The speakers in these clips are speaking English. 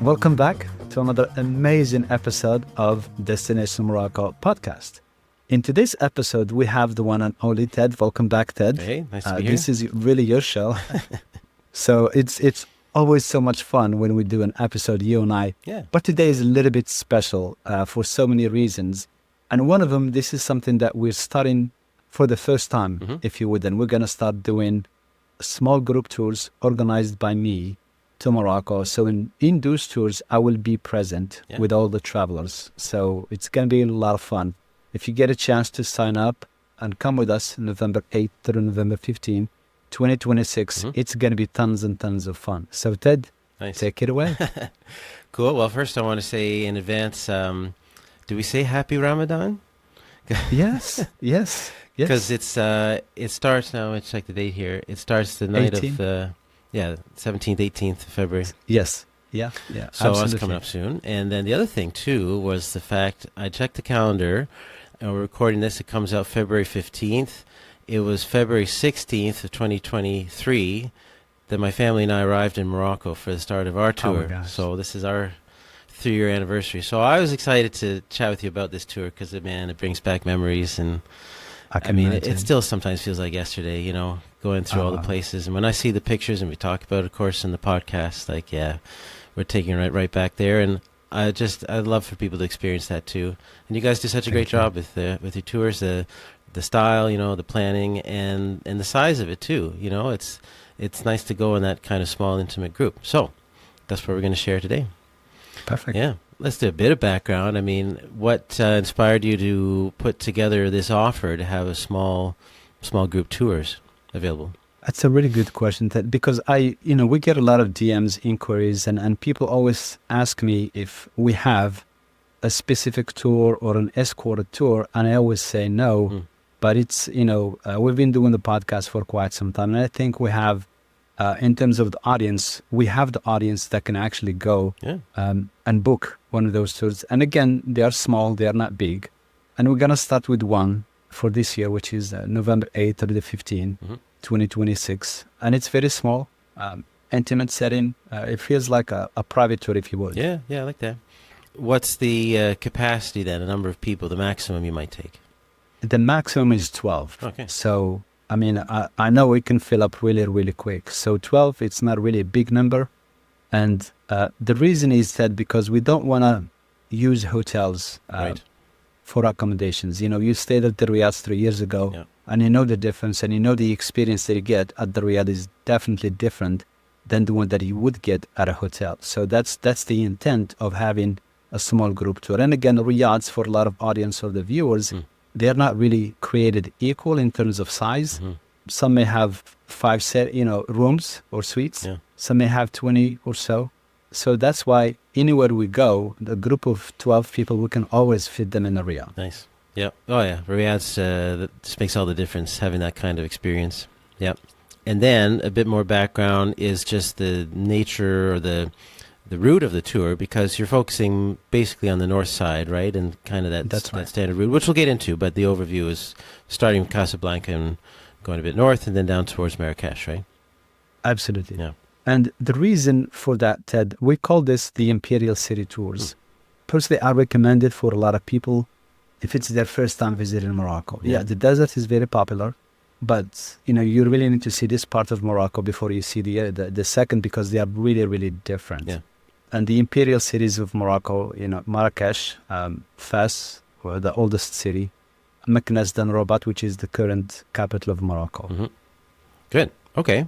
Welcome back to another amazing episode of Destination Morocco podcast. In today's episode, we have the one and only Ted. Welcome back, Ted. Hey, nice to be here. This is really your show. So it's always so much fun when we do an episode, you and I. Yeah. But today is a little bit special for so many reasons. And one of them, this is something that we're starting for the first time, if you would. And we're going to start doing small group tours organized by me to Morocco. So in those tours, I will be present with all the travelers. So it's going to be a lot of fun. If you get a chance to sign up and come with us November 8th through November 15th, 2026, it's going to be tons and tons of fun. So Ted, take it away. Cool. Well, first I want to say in advance, do we say Happy Ramadan? Yes. Because it starts now, let's check the date here. It starts the night 18? of, 17th, 18th of February. Yes. Yeah. So that's coming up soon. And then the other thing, too, was the fact I checked the calendar, and we're recording this. It comes out February 15th. It was February 16th of 2023 that my family and I arrived in Morocco for the start of our tour. Oh my gosh. So this is our 3-year anniversary. So I was excited to chat with you about this tour because, it brings back memories. And I mean, it still sometimes feels like yesterday, going through all the places. And when I see the pictures, and we talk about it, of course, in the podcast, we're taking it right back there. And I'd love for people to experience that too. And you guys do such a great job with your tours, the style, the planning, and the size of it too. It's nice to go in that kind of small, intimate group. So that's what we're going to share today. Perfect. Yeah. Let's do a bit of background. I mean, what inspired you to put together this offer to have a small group tours available? That's a really good question, Ted, because we get a lot of DMs, inquiries, and people always ask me if we have a specific tour or an escorted tour, and I always say no. But it's, we've been doing the podcast for quite some time, and I think we have, in terms of the audience, we have the audience that can actually go and book one of those tours. And again, they are small, they are not big. And we're going to start with one for this year, which is November 8th to the 15th, 2026. And it's very small, intimate setting. It feels like a private tour, if you would. Yeah, I like that. What's the capacity then, the number of people, the maximum you might take? The maximum is 12. Okay. So, I know we can fill up really, really quick. So 12, it's not really a big number. And the reason is that because we don't want to use hotels for accommodations. You stayed at the Riyadh 3 years ago, and you know the difference, and you know the experience that you get at the Riyadh is definitely different than the one that you would get at a hotel. So that's the intent of having a small group tour. And again, Riyadhs, for a lot of audience or the viewers, they're not really created equal in terms of size. Some may have 5 rooms or suites. Some may have 20 or so. So that's why anywhere we go, the group of 12 people, we can always fit them in the Riyadh. Nice. Yep. Oh yeah, Riyadh's that just makes all the difference having that kind of experience. Yep. And then a bit more background is just the nature or the route of the tour, because you're focusing basically on the north side, right? And kind of that standard route, which we'll get into, but the overview is starting with Casablanca and going a bit north and then down towards Marrakesh, right? Absolutely. Yeah. And the reason for that, Ted, we call this the Imperial City Tours. Personally, I recommend it for a lot of people if it's their first time visiting Morocco. Yeah, the desert is very popular, but you really need to see this part of Morocco before you see the second, because they are really, really different. Yeah. And the imperial cities of Morocco, Marrakesh, Fez, the oldest city, Meknes, then Rabat, which is the current capital of Morocco. Good. Okay.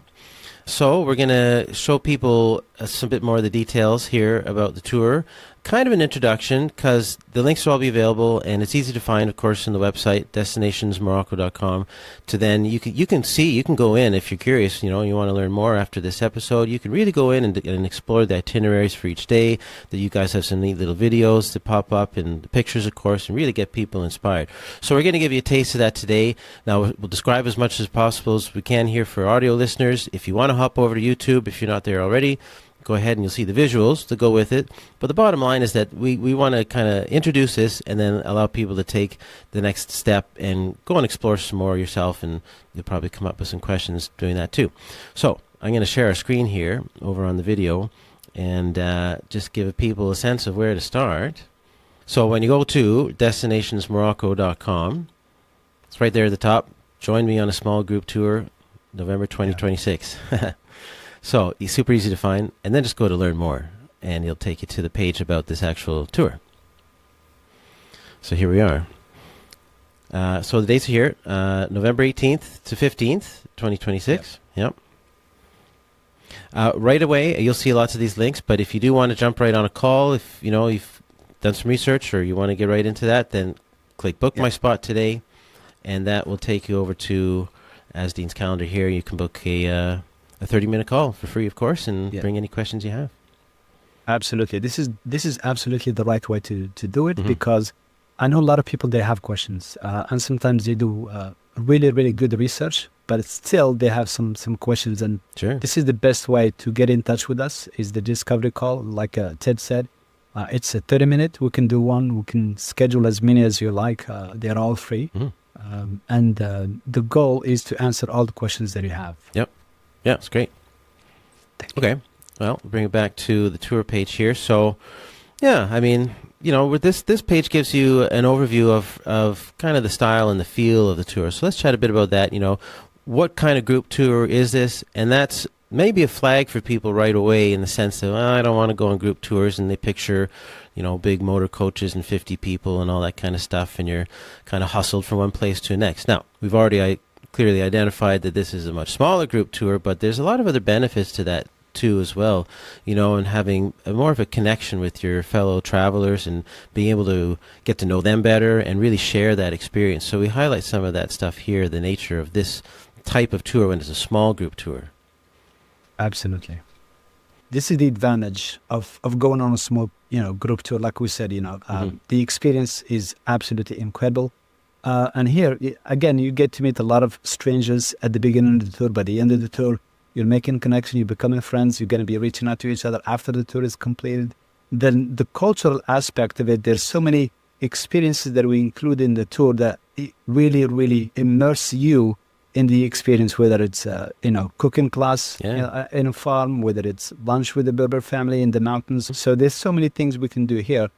So we're going to show people some bit more of the details here about the tour. Kind of an introduction, because the links will all be available, and it's easy to find, of course, on the website, destinationsmorocco.com. To then you can go in if you're curious, you want to learn more after this episode. You can really go in and explore the itineraries for each day. That you guys have some neat little videos to pop up, and the pictures, of course, and really get people inspired. So we're going to give you a taste of that today. Now we'll describe as much as possible as we can here for audio listeners. If you want to hop over to YouTube, if you're not there already, go ahead and you'll see the visuals to go with it. But the bottom line is that we want to kind of introduce this and then allow people to take the next step and go and explore some more yourself, and you'll probably come up with some questions doing that too. So I'm going to share a screen here over on the video, and just give people a sense of where to start. So when you go to destinationsmorocco.com, it's right there at the top. Join me on a small group tour, November 2026. So it's super easy to find, and then just go to learn more, and it'll take you to the page about this actual tour. So here we are. So the dates are here, November 18th to 15th, 2026. Yep. Right away, you'll see lots of these links, but if you do want to jump right on a call, if you've done some research or you want to get right into that, then click book my spot today, and that will take you over to Azdean's calendar here. You can book a 30-minute call for free, of course, and bring any questions you have. Absolutely. This is absolutely the right way to do it, because I know a lot of people, they have questions, and sometimes they do really, really good research, but still they have some questions. And this is the best way to get in touch with us, is the discovery call. Like Ted said, it's a 30-minute. We can do one. We can schedule as many as you like. They're all free. And the goal is to answer all the questions that you have. Yep. Yeah, it's great. Okay. Well, we'll bring it back to the tour page here. So, yeah, I mean, with this page gives you an overview of kind of the style and the feel of the tour. So let's chat a bit about that. What kind of group tour is this? And that's maybe a flag for people right away, in the sense that, I don't want to go on group tours, and they picture, big motor coaches and 50 people and all that kind of stuff, and you're kind of hustled from one place to the next. Now, we've already clearly identified that this is a much smaller group tour, but there's a lot of other benefits to that too as well, and having more of a connection with your fellow travelers and being able to get to know them better and really share that experience. So we highlight some of that stuff here, the nature of this type of tour when it's a small group tour. Absolutely. This is the advantage of going on a small, group tour. Like we said, the experience is absolutely incredible. And here, again, you get to meet a lot of strangers at the beginning of the tour. By the end of the tour, you're making connection, you're becoming friends, you're going to be reaching out to each other after the tour is completed. Then the cultural aspect of it, there's so many experiences that we include in the tour that really, really immerse you in the experience, whether it's, cooking class in a farm, whether it's lunch with the Berber family in the mountains. So there's so many things we can do here.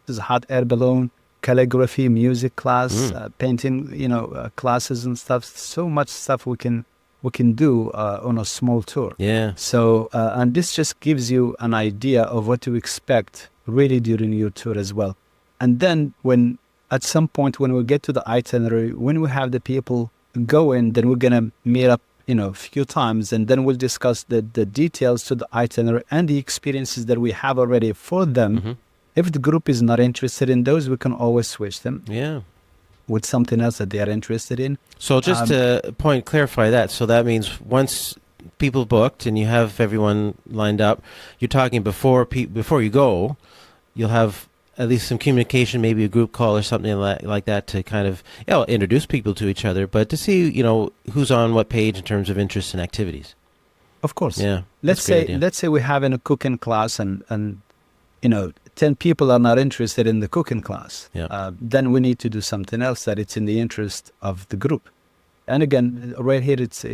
There's a hot air balloon, calligraphy, music class, painting, classes and stuff. So much stuff we can do on a small tour. Yeah. So, and this just gives you an idea of what to expect really during your tour as well. And then at some point when we get to the itinerary, when we have the people go in, then we're going to meet up, a few times, and then we'll discuss the details to the itinerary and the experiences that we have already for them. If the group is not interested in those, we can always switch them. Yeah. With something else that they are interested in. So just to clarify that. So that means once people booked and you have everyone lined up, you're talking before you go, you'll have at least some communication, maybe a group call or something like that, to kind of introduce people to each other, but to see who's on what page in terms of interests and activities. Of course. Yeah. Let's say we have in a cooking class and 10 people are not interested in the cooking class. Then we need to do something else that it's in the interest of the group. And again, right here it's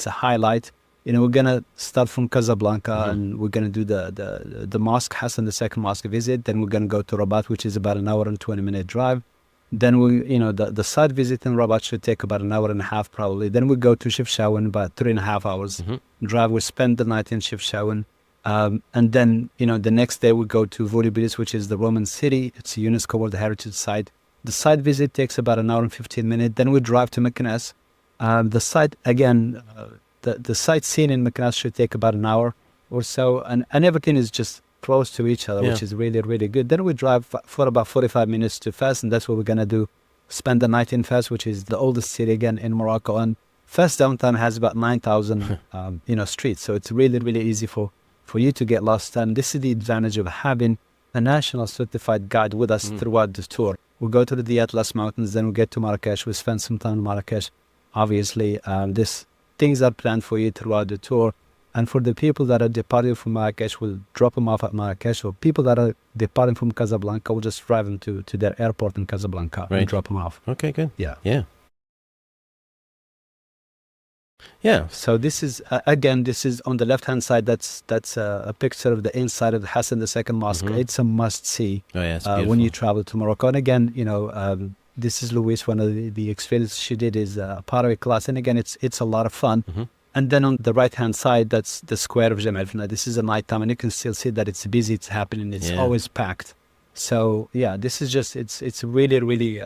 a highlight. We're gonna start from Casablanca, and we're gonna do the mosque, Hassan II mosque visit. Then we're gonna go to Rabat, which is about an hour and 20-minute drive. Then the site visit in Rabat should take about an hour and a half probably. Then we go to Chefchaouen, about 3.5 hours drive. We spend the night in Chefchaouen. And then, the next day we go to Volubilis, which is the Roman city. It's a UNESCO World Heritage Site. The site visit takes about an hour and 15 minutes. Then we drive to Meknes. The site, again, the sightseeing in Meknes should take about an hour or so. And everything is just close to each other, which is really, really good. Then we drive for about 45 minutes to Fez, and that's what we're going to do. Spend the night in Fez, which is the oldest city, again, in Morocco. And Fez downtown has about 9,000, streets. So it's really, really easy for you to get lost. And this is the advantage of having a national certified guide with us throughout the tour. We'll go to the Atlas Mountains, then we'll get to Marrakesh. We'll spend some time in Marrakesh. Obviously, things are planned for you throughout the tour. And for the people that are departing from Marrakesh, we'll drop them off at Marrakesh. Or people that are departing from Casablanca, we'll just drive them to their airport in Casablanca and drop them off. Okay, good. Yeah. Yeah. Yeah. So this is again, this is on the left-hand side. That's a picture of the inside of the Hassan II Mosque. Mm-hmm. It's a must-see Oh, yeah, it's when you beautiful. travel to Morocco. And again, this is Louise. One of the experiences she did is a pottery class, and again, it's a lot of fun. Mm-hmm. And then on the right-hand side, that's the square of Jemal Fna. This is a nighttime, and you can still see that it's busy, it's happening, it's Yeah. always packed. So yeah, this is just it's really really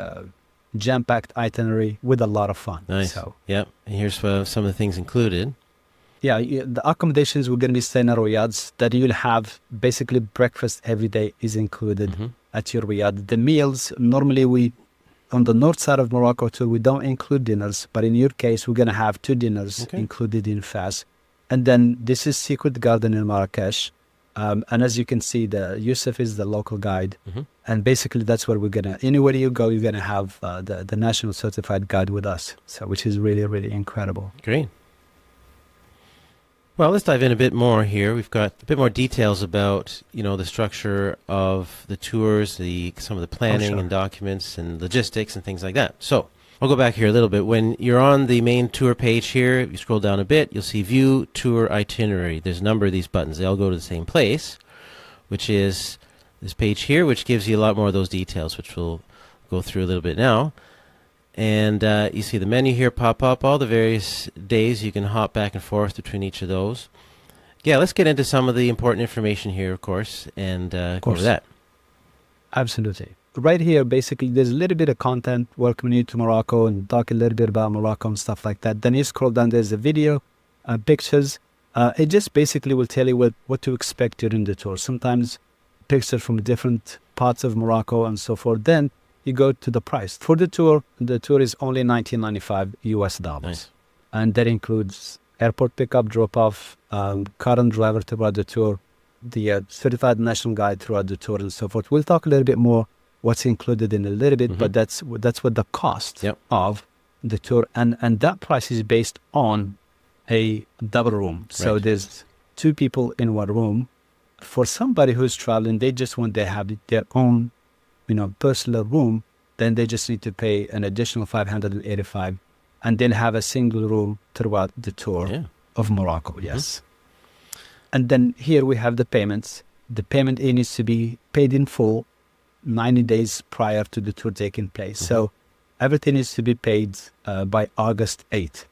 jam-packed itinerary with a lot of fun. Nice. So Yep. And here's some of the things included. yeah, the accommodations we're going to be staying at Riyadh, that you'll have basically breakfast every day is included Mm-hmm. at your Riyadh. The meals normally we on the north side of Morocco too, we don't include dinners, but in your case, we're going to have 2 dinners Okay. included in Fas. And then this is Secret Garden in Marrakesh. And as you can see, the Yusuf is the local guide. Mm-hmm. And basically, that's where we're going to, anywhere you go, you're going to have the national certified guide with us. So, which is really, really incredible. Great. Well, let's dive in a bit more here. We've got a bit more details about, the structure of the tours, some of the planning sure. and documents and logistics and things like that. So I'll go back here a little bit. When you're on the main tour page here, if you scroll down a bit, you'll see View Tour Itinerary. There's a number of these buttons. They all go to the same place, which is this page here, which gives you a lot more of those details, which we'll go through a little bit now. And you see the menu here pop up, all the various days. You can hop back and forth between each of those. Yeah, let's get into some of the important information here, of course, and go over that. Absolutely. Right here, basically, there's a little bit of content welcoming you to Morocco and talk a little bit about Morocco and stuff like that. Then you scroll down, there's a video, pictures. It just basically will tell you what to expect during the tour. Sometimes pictures from different parts of Morocco and so forth. Then you go to the price. For the tour is only $19.95 US. Nice. And that includes airport pickup, drop-off, car and driver throughout the tour, the certified national guide throughout the tour and so forth. We'll talk a little bit more what's included in a little bit, but that's what the cost of the tour. And that price is based on a double room. So there's 2 people in 1 room. For somebody who's traveling, they just want to have their own personal room, then they just need to pay an additional $585 and then have a single room throughout the tour of Morocco. Yes. And then here we have the payments. The payment needs to be paid in full 90 days prior to the tour taking place. So everything needs to be paid by August 8th.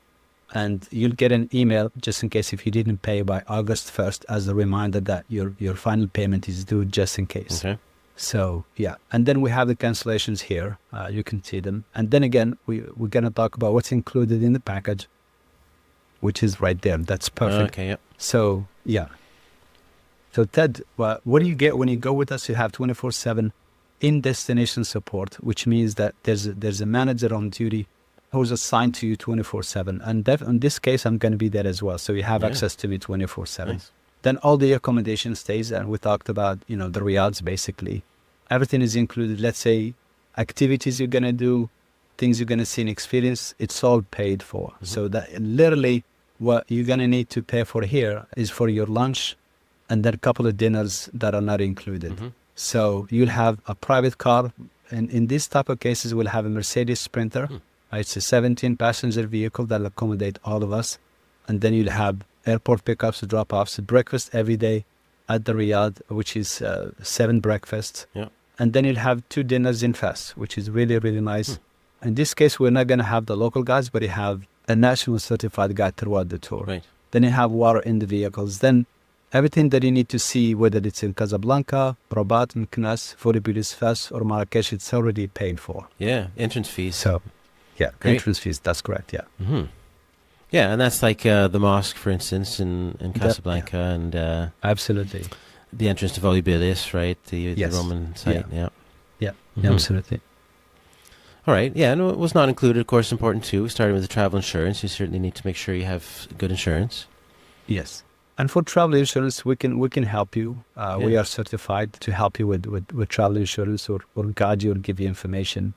And you'll get an email just in case if you didn't pay by August 1st as a reminder that your final payment is due just in case. Okay. So, yeah. And then we have the cancellations here. You can see them. And then again, we're going to talk about what's included in the package, which is right there. That's perfect. Okay, yep. So, yeah. So, Ted, what do you get when you go with us? You have 24/7 in-destination support, which means that there's a manager on duty who's assigned to you 24/7. And in this case, I'm going to be there as well. So you have access to me 24/7. Nice. Then all the accommodation stays, and we talked about, the riads basically. Everything is included. Let's say activities you're going to do, things you're going to see and experience, it's all paid for. So that literally what you're going to need to pay for here is for your lunch and then a couple of dinners that are not included. So you'll have a private car. And in this type of cases, we'll have a Mercedes Sprinter. It's a 17-passenger vehicle that'll accommodate all of us. And then you'll have airport pickups, drop-offs, breakfast every day at the Riyadh, which is 7 breakfasts. Yeah. And then you'll have 2 dinners in Fas, which is really, really nice. In this case, we're not going to have the local guides, but you have a national certified guide throughout the tour. Right. Then you have water in the vehicles. Then everything that you need to see, whether it's in Casablanca, Rabat, Meknes, Foribilis, Fas, or Marrakesh, it's already paid for. Yeah, entrance fees. So, yeah, Great. entrance fees, that's correct, yeah. Yeah, and that's like the mosque, for instance, in Casablanca, and Absolutely. the entrance to Volubilis, right? The Roman site, Yeah, absolutely. All right, yeah, and it was not included, of course, important too. Starting with the travel insurance, you certainly need to make sure you have good insurance. Yes. And for travel insurance, we can help you. We are certified to help you with travel insurance or guide you or give you information.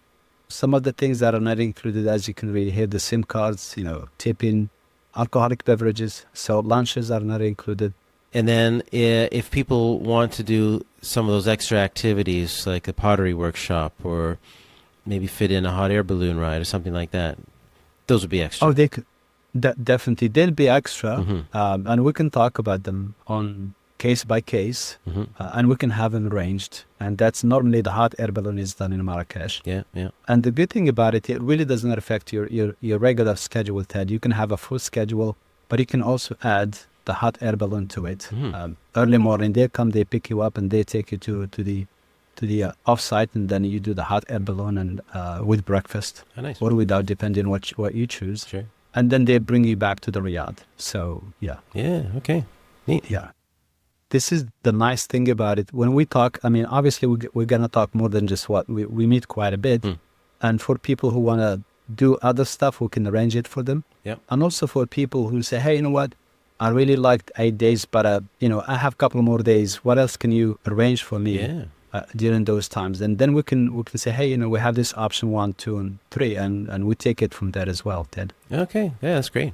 Some of the things that are not included, as you can read here, the SIM cards, tipping, alcoholic beverages. So lunches are not included. And then if people want to do some of those extra activities, like a pottery workshop or maybe fit in a hot air balloon ride or something like that, those would be extra. Oh, Definitely, there'll be extra, Mm-hmm. and we can talk about them on case by case, Mm-hmm. and we can have them arranged. And that's normally the hot air balloon is done in Marrakesh. Yeah, yeah. And the good thing about it, it really does not affect your regular schedule, Ted. You can have a full schedule, but you can also add the hot air balloon to it. Mm-hmm. Early morning, they come, they pick you up, and they take you to the off-site, and then you do the hot air balloon and with breakfast Oh, nice. or without, depending what you choose. Sure. And then they bring you back to the Riyadh. So yeah, Yeah, okay. Neat. yeah. This is the nice thing about it. When we talk, I mean, obviously we're gonna talk more than just what we meet quite a bit. Mm. And for people who wanna do other stuff, we can arrange it for them. Yep. And also for people who say, hey, you know what? I really liked 8 days, but I have a couple more days. What else can you arrange for me? Yeah. During those times, and then we can say, hey, we have this option 1, 2, and 3, and we take it from there as well, Ted. Okay. Yeah, that's great.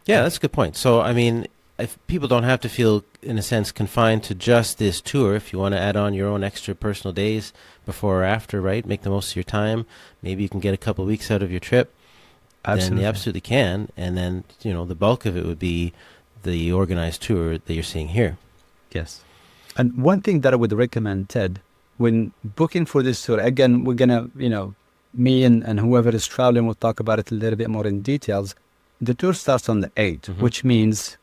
Yeah, that's a good point. So, I mean, if people don't have to feel, in a sense, confined to just this tour, if you want to add on your own extra personal days before or after, right? Make the most of your time. Maybe you can get a couple of weeks out of your trip. Absolutely. Then you absolutely can. And then, the bulk of it would be the organized tour that you're seeing here. Yes. And one thing that I would recommend, Ted, when booking for this tour, again, we're going to, me and whoever is traveling will talk about it a little bit more in details. The tour starts on the 8th, Mm-hmm. which means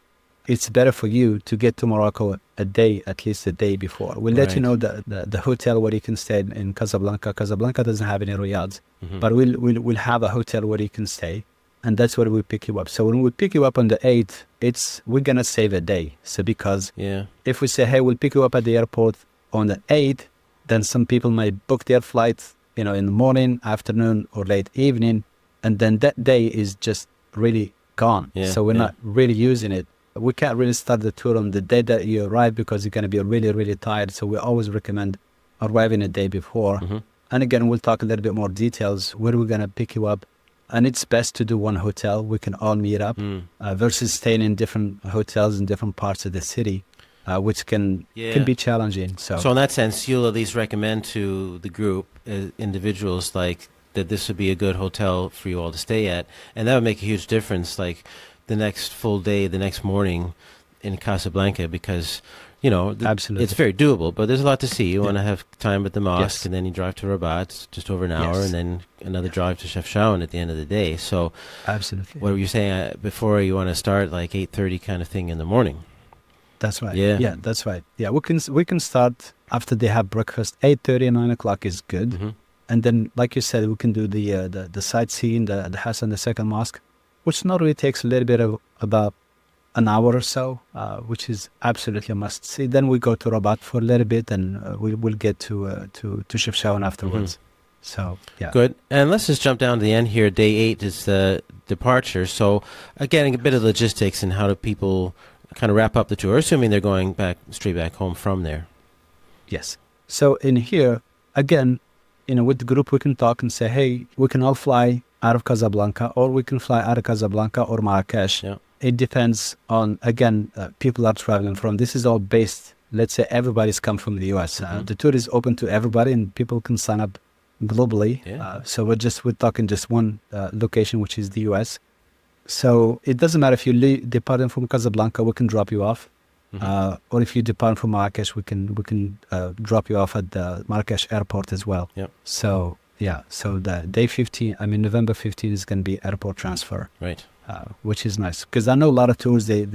it's better for you to get to Morocco at least a day before. We'll let you know the hotel where you can stay in Casablanca. Casablanca doesn't have any riads, Mm-hmm. but we'll have a hotel where you can stay. And that's where we pick you up. So when we pick you up on the 8th, we're going to save a day. So because Yeah. if we say, hey, we'll pick you up at the airport on the 8th, then some people might book their flight, in the morning, afternoon, or late evening. And then that day is just really gone. Yeah, So we're yeah. not really using it. We can't really start the tour on the day that you arrive because you're going to be really, really tired. So we always recommend arriving a day before. Mm-hmm. And again, we'll talk a little bit more details where we're going to pick you up. And it's best to do one hotel. We can all meet up versus staying in different hotels in different parts of the city, which can be challenging. So in that sense, you'll at least recommend to the group, individuals, like that this would be a good hotel for you all to stay at. And that would make a huge difference, like the next full day, the next morning in Casablanca, because, Absolutely. it's very doable, but there's a lot to see. You want to have time at the mosque, Yes. and then you drive to Rabat, it's just over an hour, Yes. and then another drive to Chefchaouen at the end of the day. So absolutely. what were you saying before? You want to start like 8:30 kind of thing in the morning? That's right. Yeah. Yeah, that's right. Yeah, we can start after they have breakfast. 8:30 and 9 o'clock is good. Mm-hmm. And then, like you said, we can do the sightseeing, the Hassan II Mosque, which normally takes a little bit of about an hour or so, which is absolutely a must see. Then we go to Rabat for a little bit, and we'll get to Chefchaouen afterwards. So yeah, Good. And let's just jump down to the end here. Day 8 is the departure. So again, a bit of logistics and how do people kind of wrap up the tour, assuming they're going straight back home from there. yes. So in here again, with the group we can talk and say, hey, we can all fly out of Casablanca, or we can fly out of Casablanca or Marrakesh. Yeah. It depends on, again, people are traveling from. This is all based, let's say everybody's come from the US. Mhm. The tour is open to everybody and people can sign up globally. Yeah. So we're talking just one location, which is the US. So it doesn't matter if you departing from Casablanca, we can drop you off. Mhm. Or if you depart from Marrakesh, we can drop you off at the Marrakesh airport as well. Yep. So yeah, so the day 15, November 15 is going to be airport transfer. Right. Which is nice because I know a lot of tours they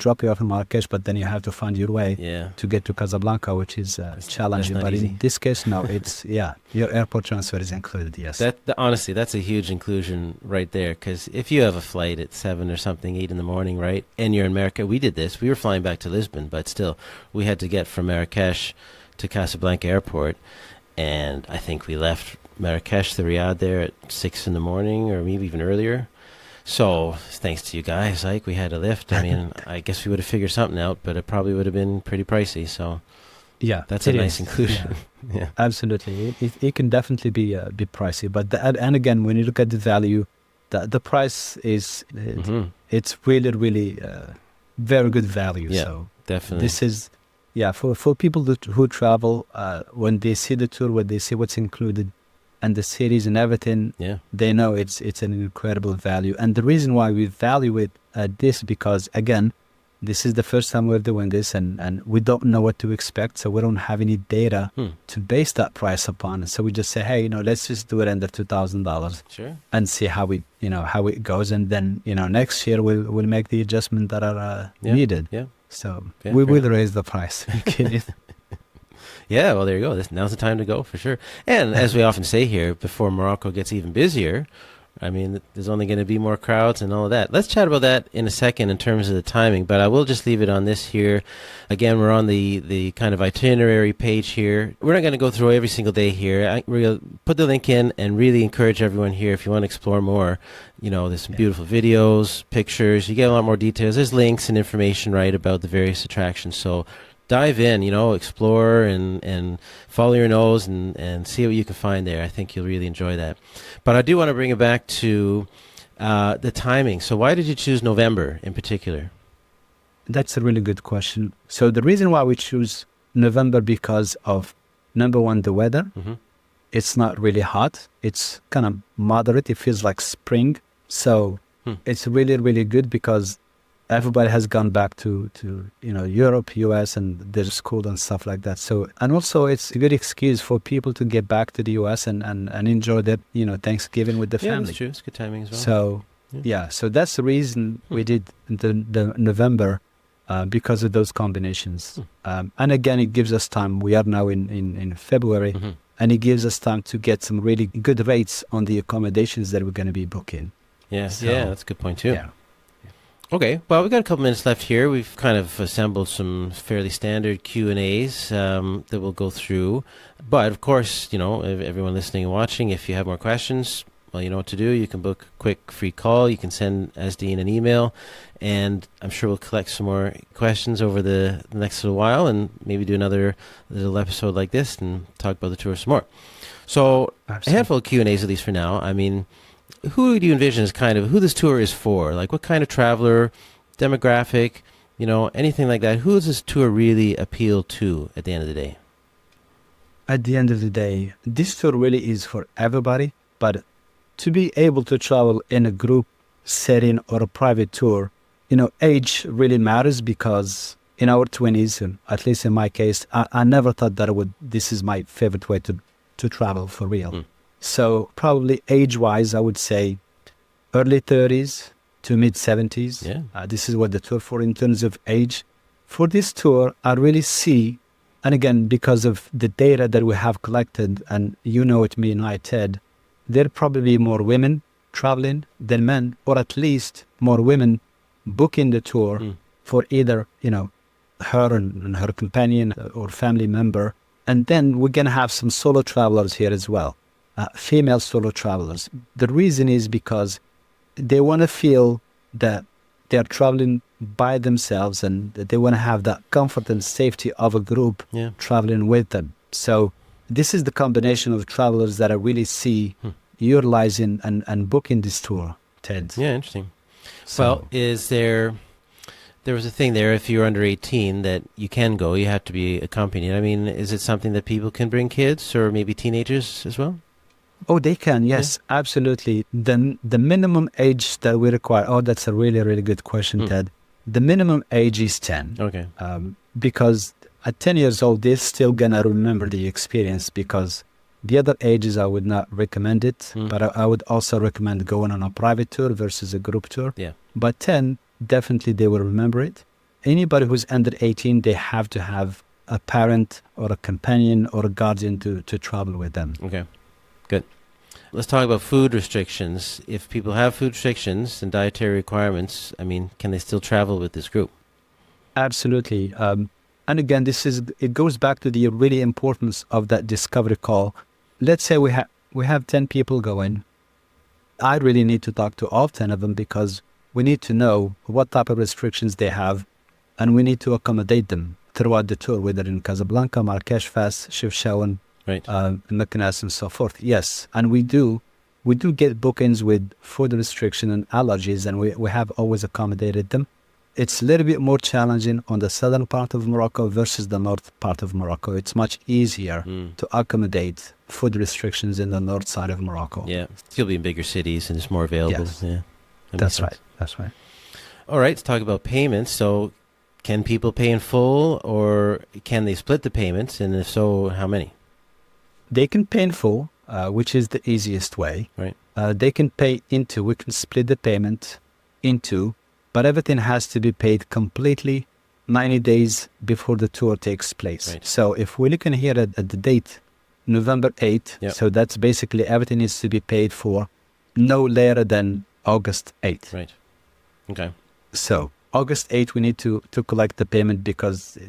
drop you off in Marrakesh, but then you have to find your way Yeah. to get to Casablanca, which is challenging. not But easy. in this case, no, it's your airport transfer is included. Yes, Honestly, that's a huge inclusion right there. Because if you have a flight at 7 or something, 8 in the morning, right, and you're in America, we did this. We were flying back to Lisbon, but still, we had to get from Marrakesh to Casablanca Airport, and I think we left Marrakesh, the Riyadh, there at 6 in the morning, or maybe even earlier. So, thanks to you guys, like, we had a lift. I mean, I guess we would have figured something out, but it probably would have been pretty pricey. So, yeah, that's a it nice is. inclusion. Yeah. Absolutely, it can definitely be pricey. But and again, when you look at the value, the price is Mhm. it's really very good value. Yeah, So Definitely. this is for people who travel when they see the tour, when they see what's included, and the cities and everything, they know it's an incredible value. And the reason why we value it this, because again, this is the first time we're doing this, and we don't know what to expect, so we don't have any data to base that price upon. So we just say, hey, let's just do it under $2,000, sure, and see how how it goes, and then next year we'll make the adjustment that are needed. Yeah. So we will raise the price. Yeah, well, there you go. Now's the time to go for sure. And as we often say here, before Morocco gets even busier, I mean, there's only going to be more crowds and all of that. Let's chat about that in a second in terms of the timing, but I will just leave it on this here. Again, we're on the kind of itinerary page here. We're not going to go through every single day here. We're going to put the link in and really encourage everyone here, if you want to explore more, there's some beautiful videos, pictures. You get a lot more details. There's links and information, right, about the various attractions. So dive in, explore and follow your nose and see what you can find there. I think you'll really enjoy that. But I do want to bring it back to the timing. So why did you choose November in particular? That's a really good question. So the reason why we choose November, because of, number one, the weather. Mm-hmm. It's not really hot. It's kind of moderate. It feels like spring. So it's really, really good because everybody has gone back to Europe, US, and their school and stuff like that. So, and also it's a good excuse for people to get back to the US and enjoy their, Thanksgiving with the family. Yeah, that's true. It's good timing as well. So, so that's the reason we did the November, because of those combinations. And again, it gives us time. We are now in February, and it gives us time to get some really good rates on the accommodations that we're going to be booking. Yeah, that's a good point too. Yeah. Okay, well, we've got a couple minutes left here. We've kind of assembled some fairly standard Q&As that we'll go through. But, of course, everyone listening and watching, if you have more questions, well, you know what to do. You can book a quick free call. You can send Azdean an email. And I'm sure we'll collect some more questions over the next little while and maybe do another little episode like this and talk about the tour some more. So, a handful of Q&As at least for now. I mean, who do you envision as kind of who this tour is for? Like what kind of traveler, demographic, anything like that? Who does this tour really appeal to at the end of the day? At the end of the day, this tour really is for everybody. But to be able to travel in a group setting or a private tour, age really matters, because in our 20s, and at least in my case, I never thought that this is my favorite way to travel for real. So probably age-wise, I would say early 30s to mid-70s. Yeah. This is what the tour for in terms of age. For this tour, I really see, and again, because of the data that we have collected, and it, me and I, Ted, there are probably more women traveling than men, or at least more women booking the tour for either, her and her companion or family member. And then we're going to have some solo travelers here as well. Female solo travelers. The reason is because they want to feel that they're traveling by themselves, and that they want to have that comfort and safety of a group traveling with them. So this is the combination of travelers that I really see utilizing and booking this tour, Ted. Yeah, interesting. So, well, there was a thing there, if you're under 18, that you can go, you have to be accompanied. I mean, is it something that people can bring kids or maybe teenagers as well? Oh, they can, yes, absolutely. The minimum age that we require, that's a really, really good question, Ted. The minimum age is 10. Okay. Because at 10 years old, they're still going to remember the experience, because the other ages I would not recommend it, but I would also recommend going on a private tour versus a group tour. Yeah. But 10, definitely they will remember it. Anybody who's under 18, they have to have a parent or a companion or a guardian to travel with them. Okay. Good. Let's talk about food restrictions. If people have food restrictions and dietary requirements, I mean, can they still travel with this group? Absolutely. And again, it goes back to the really importance of that discovery call. Let's say we have 10 people going. I really need to talk to all 10 of them, because we need to know what type of restrictions they have, and we need to accommodate them throughout the tour, whether in Casablanca, Marrakesh, Fas, Chefchaouen, right, Meknes, and so forth. Yes, and we do get bookings with food restriction and allergies, and we have always accommodated them. it's a little bit more challenging on the southern part of Morocco versus the north part of Morocco. It's much easier to accommodate food restrictions in the north side of Morocco. Yeah, you'll be in bigger cities and it's more available. Yes. Yeah, That's right. That's right. All right, let's talk about payments. So can people pay in full or can they split the payments? And if so, how many? They can pay in full, which is the easiest way. Right. They can pay into, we can split the payment into, but everything has to be paid completely 90 days before the tour takes place. Right. So if we're looking here at the date, November 8th, Yep. so that's basically everything needs to be paid for no later than August 8th. Right. Okay. So August 8th, we need to collect the payment because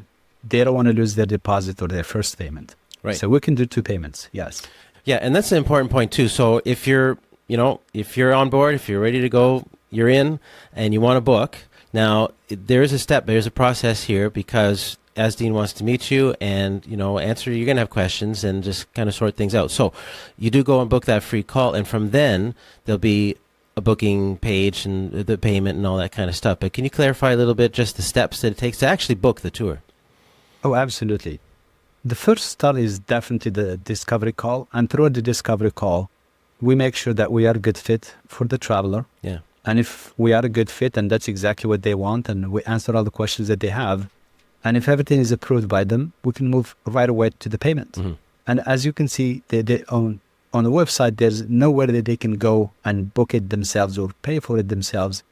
they don't want to lose their deposit or their first payment. Right. So we can do 2 payments, yes. Yeah, and that's an important point too. So if you're on board, if you're ready to go, you're in, and you want to book. Now there's a process here because Azdean wants to meet you and answer. You're gonna have questions and just kind of sort things out. So you do go and book that free call, and from then there'll be a booking page and the payment and all that kind of stuff. But can you clarify a little bit just the steps that it takes to actually book the tour? Oh, absolutely. The first start is definitely the discovery call. And through the discovery call, we make sure that we are a good fit for the traveler. Yeah. And if we are a good fit and that's exactly what they want, and we answer all the questions that they have, and if everything is approved by them, we can move right away to the payment. Mm-hmm. And as you can see, on the website, there's nowhere that they can go and book it themselves or pay for it themselves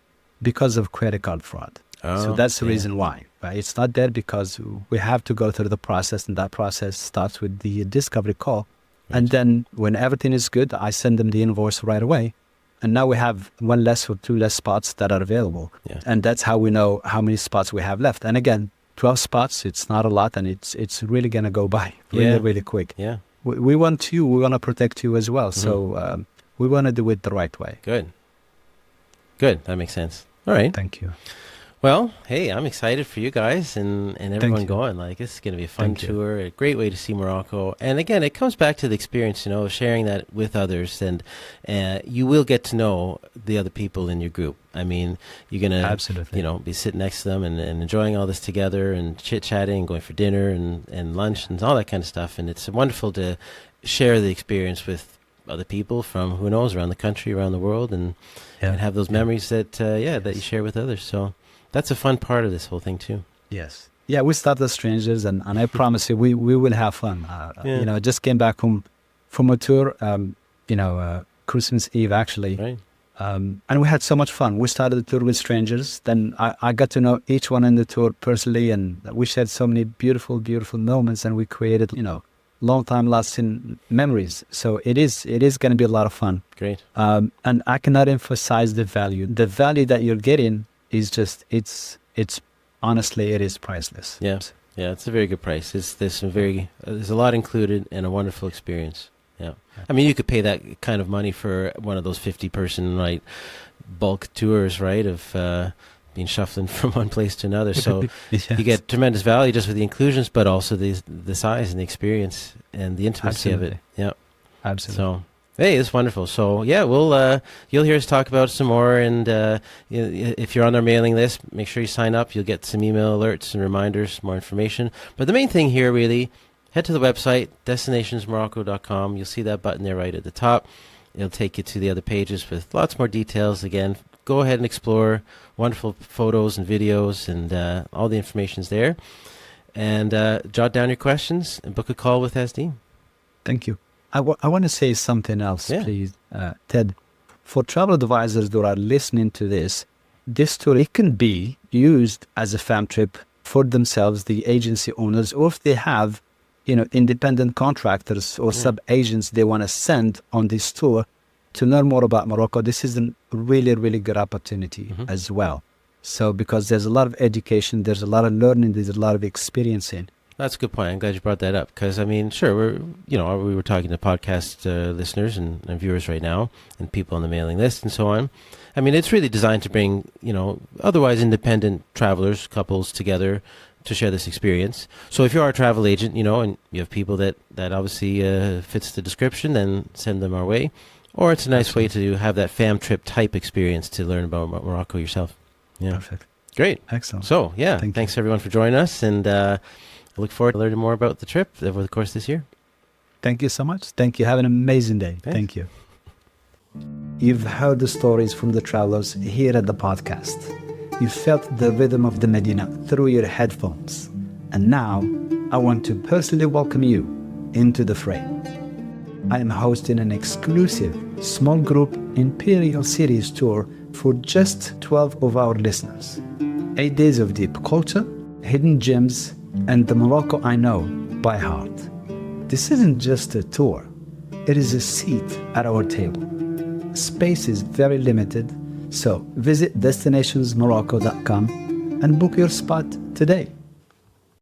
because of credit card fraud. So that's the reason why. Right? It's not there because we have to go through the process, and that process starts with the discovery call. Right. And then when everything is good, I send them the invoice right away. And now we have 1 less or 2 less spots that are available. Yeah. And that's how we know how many spots we have left. And again, 12 spots, it's not a lot, and it's really going to go by really quick. Yeah. We want to protect you as well. Mm-hmm. So we want to do it the right way. Good. That makes sense. All right. Thank you. Well, hey, I'm excited for you guys and everyone going. Like, this is going to be a fun tour, a great way to see Morocco. And again, it comes back to the experience, sharing that with others. And you will get to know the other people in your group. I mean, you're going to, absolutely, be sitting next to them and enjoying all this together and chit-chatting and going for dinner and lunch and all that kind of stuff. And it's wonderful to share the experience with other people from, who knows, around the country, around the world, and have those memories that you share with others. So that's a fun part of this whole thing too. Yes. Yeah, we start as strangers, and I promise you, we will have fun. I just came back from a tour, Christmas Eve actually. Right. And we had so much fun. We started the tour with strangers. Then I got to know each one in the tour personally, and we shared so many beautiful, beautiful moments, and we created, long time lasting memories. So it is going to be a lot of fun. Great. And I cannot emphasize the value. The value that you're getting is just, it's honestly, it is priceless. Yeah, it's a very good price. There's a lot included and a wonderful experience. Yeah, I mean, you could pay that kind of money for one of those 50-person bulk tours, right? Of being shuffling from one place to another. So yes. You get tremendous value just with the inclusions, but also the size and the experience and the intimacy of it. Yeah, absolutely. So. Hey, it's wonderful. So, you'll hear us talk about it some more. And if you're on our mailing list, make sure you sign up. You'll get some email alerts and reminders, more information. But the main thing here, really, head to the website, destinationsmorocco.com. You'll see that button there right at the top. It'll take you to the other pages with lots more details. Again, go ahead and explore. Wonderful photos and videos, and all the information's there. And jot down your questions and book a call with Azdean. Thank you. I want to say something else, please, Ted. For travel advisors that are listening to this tour, it can be used as a fam trip for themselves, the agency owners, or if they have, independent contractors or sub-agents they want to send on this tour to learn more about Morocco. This is a really, really good opportunity as well. So because there's a lot of education, there's a lot of learning, there's a lot of experiencing. That's a good point. I'm glad you brought that up because, I mean, sure, we were talking to podcast listeners and viewers right now and people on the mailing list and so on. I mean, it's really designed to bring, otherwise independent travelers, couples together to share this experience. So if you are a travel agent, and you have people that obviously fits the description, then send them our way. Or it's a nice way to have that fam trip type experience to learn about Morocco yourself. Yeah. Perfect. Great. Excellent. So, yeah, Thank you. thanks everyone for joining us, and I look forward to learning more about the trip over the course of this year. Thank you so much. Thank you. Have an amazing day. Thanks. Thank you. You've heard the stories from the travelers here at the podcast. You felt the rhythm of the Medina through your headphones. And now, I want to personally welcome you into the fray. I am hosting an exclusive small group Imperial Cities tour for just 12 of our listeners. 8 days of deep culture, hidden gems, and the Morocco I know by heart. This isn't just a tour. It is a seat at our table. Space is very limited, so visit destinationsmorocco.com and book your spot today.